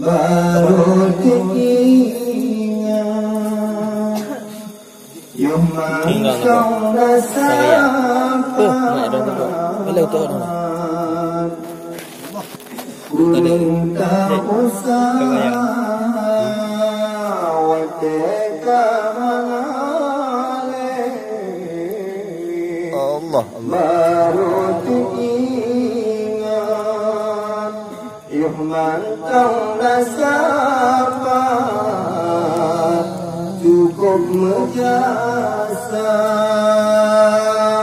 baru teringat Yuman kau rasakan Kurung tak usah Watee Allah baru teringat Yuman kau rasakan cukup menjasa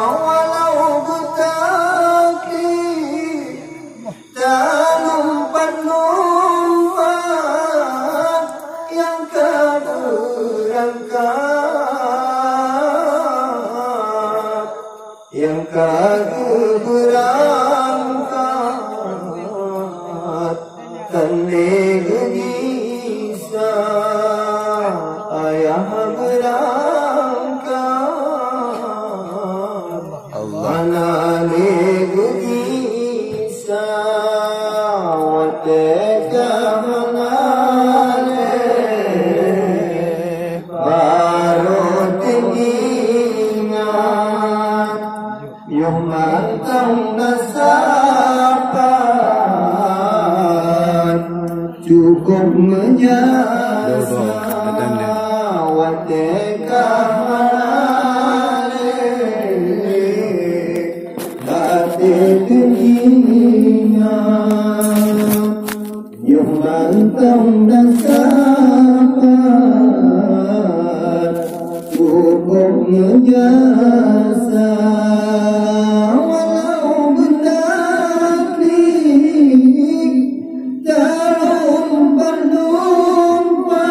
walau berkaki tak numpat yang kau berangkat yang kau berangkat kan negisa ayah berangkat mana negisa Watee baru teringat Yuman kau rasakan cukup menjasa Watee hati teringat Yuman kau rasakan cukup menjasa walau berdaki dalam perdompat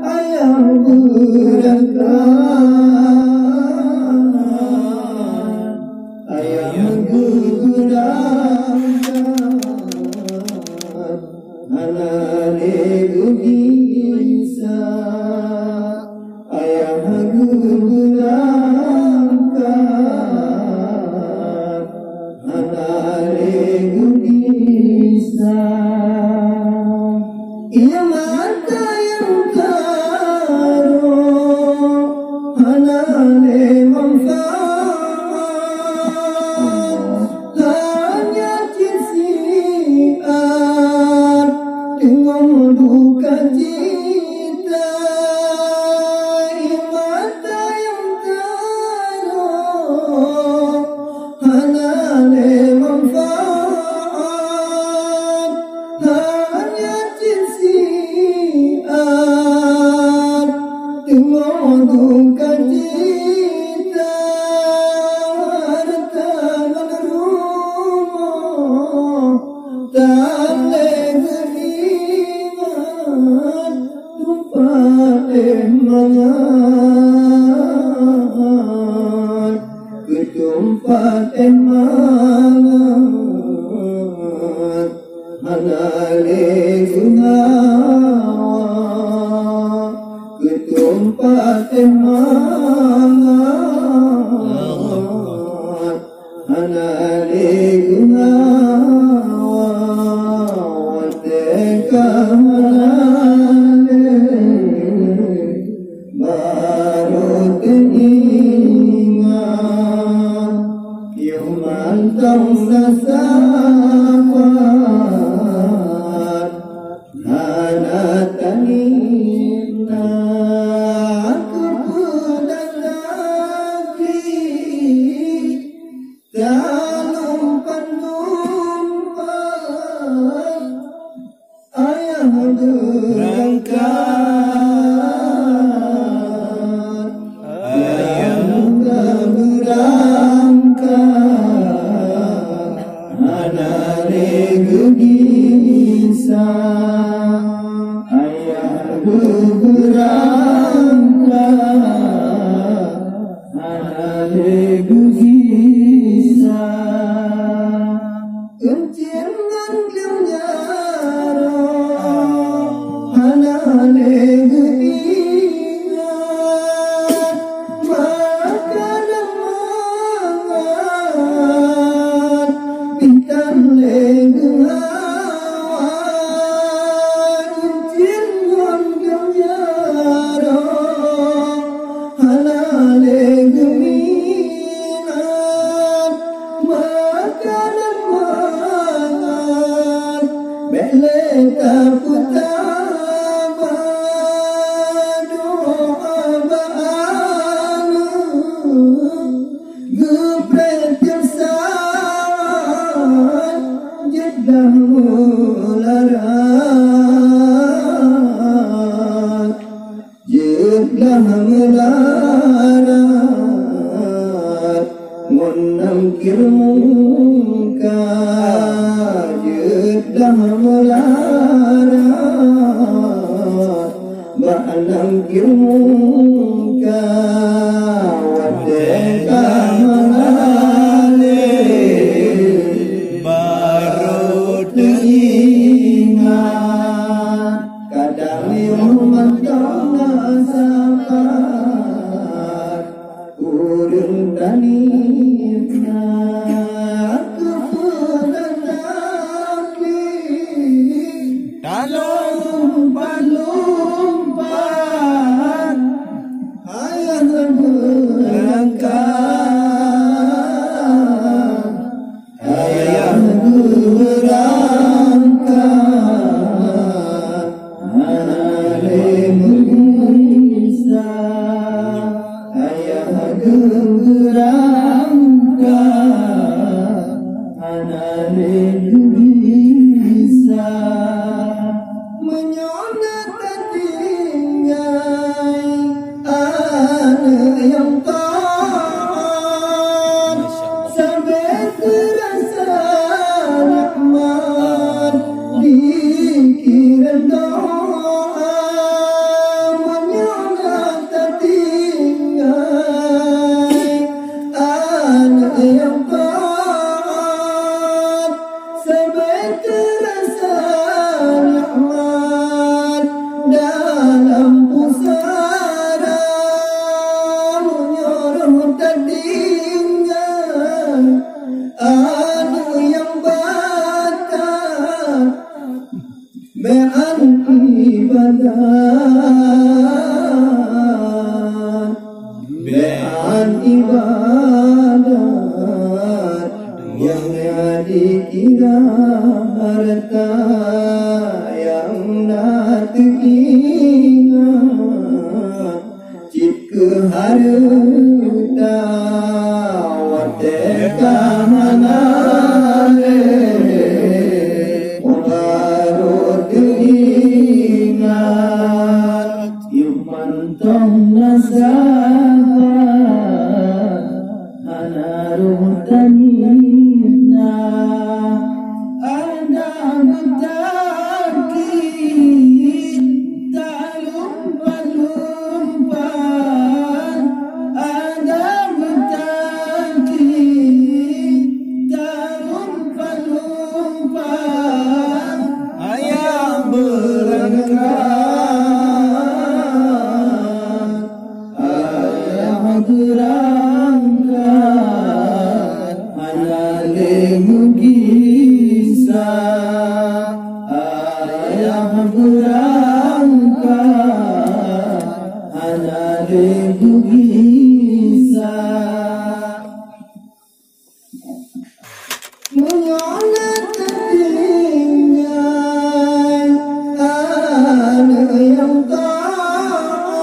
ayah berangkat ayah berangkat hana bisa ayah berangkat hana bisa ia mata yang karo hana manfaat hanya cisian dengan duka cita ia mata yang karo hana manfaat hanya cisian dengan duka cita harta menerumah tak legeriman tempat emangan ke tempat emangan hana legungawa ke tempat emangan hana legungawa Watee baru teringat Yuman kau rasakan hana tanina kepada lagi dalam pandumpan ayah berangkat berangkat hana baru teringat kadang yang mendengar sabar urung danina dalam lompat ayah berangkat ayah berangkat hari bisa ayah berangkat hari bisa yang taat sampai terasa nikmat pikiran doa menyonat tertinggal anak yang taat sampai terasa nikmat dalam pusara tertinggal ada yang batal be'an ibadat be'an ibadat yang dikira harta yang nak teringat jika harta Watee hana baru teringat yang mantong nasahat hana ruhtanina ada bertakit tak lumpat-lumpat ada bertakit tak lumpat-lumpat ayah berangkat ayah berangkat hana lemu kisah ayah berangkat hana lemu kisah menyonat tertinggal anak yang taat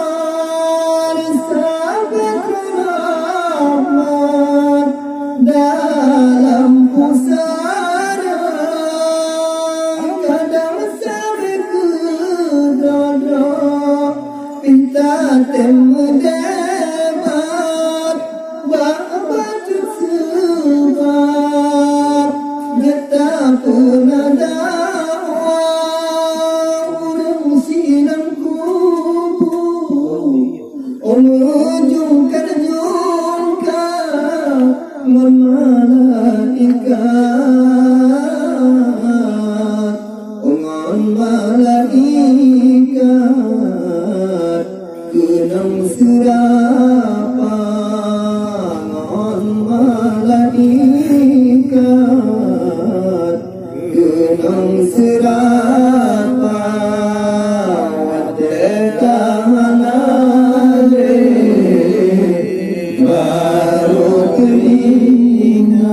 sahabat rahmat dalam pusara kadang sampai ke dodo pinta temedebat baca sebab getah penadakwah urung sinang kubur menunjukkan jungka malaikat kenang serapa malaikat kenang serapa Watee hana baru teringat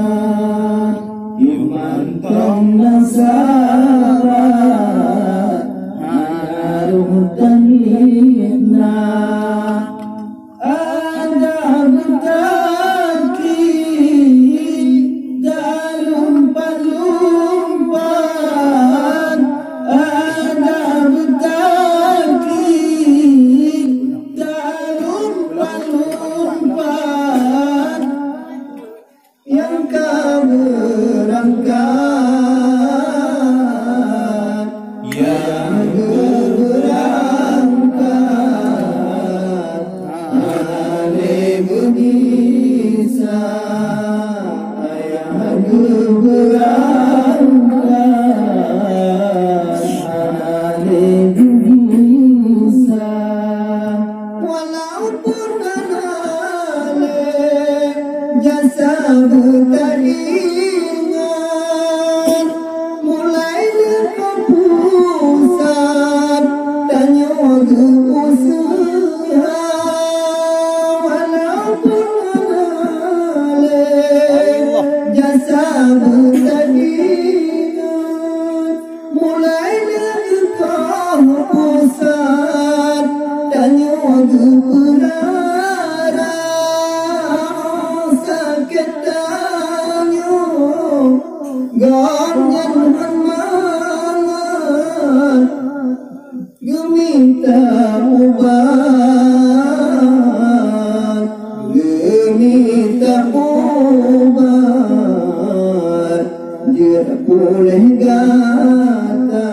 Oleh gata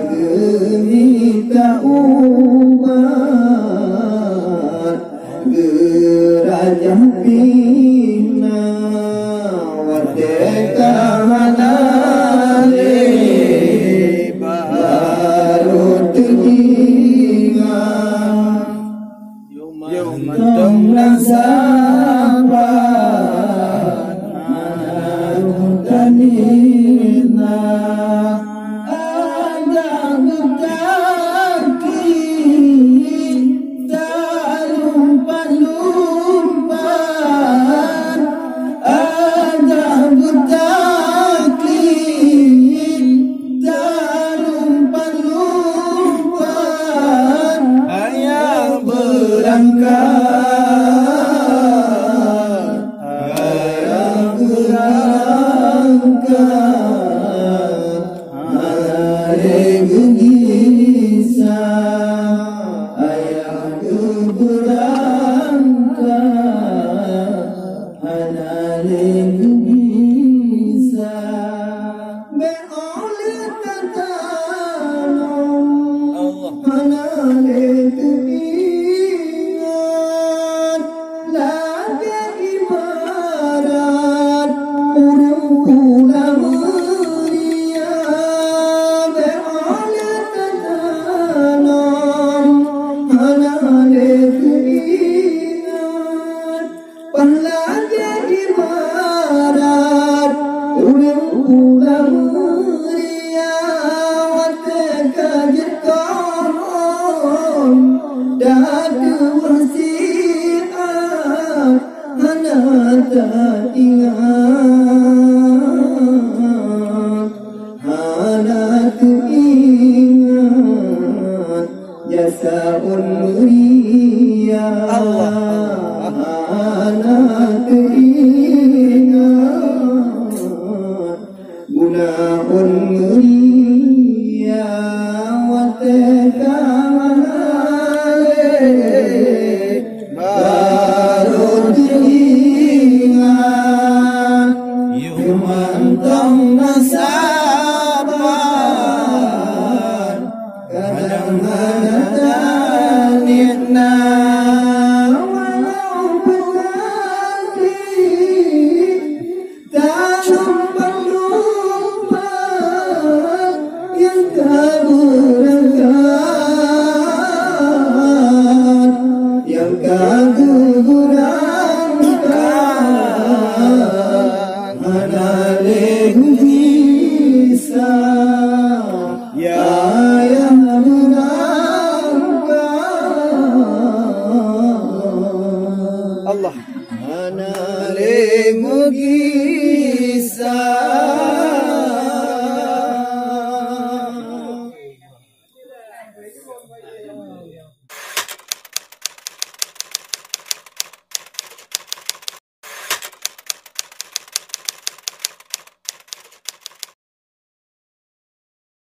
gemita ubat gerajah pina Watee hana baru teringat tong nasabat Nina ada kaki tak lumpat-lumpat ada kaki tak lumpat-lumpat ayah berangkat hana teringat jasa mulia hana teringat guna mulia Watee baru teringat mantong nasaban kadang-kadang nina walau berarti tak lumpat-lumpat yang keberangkat yang keguguran Allah hana le mugisa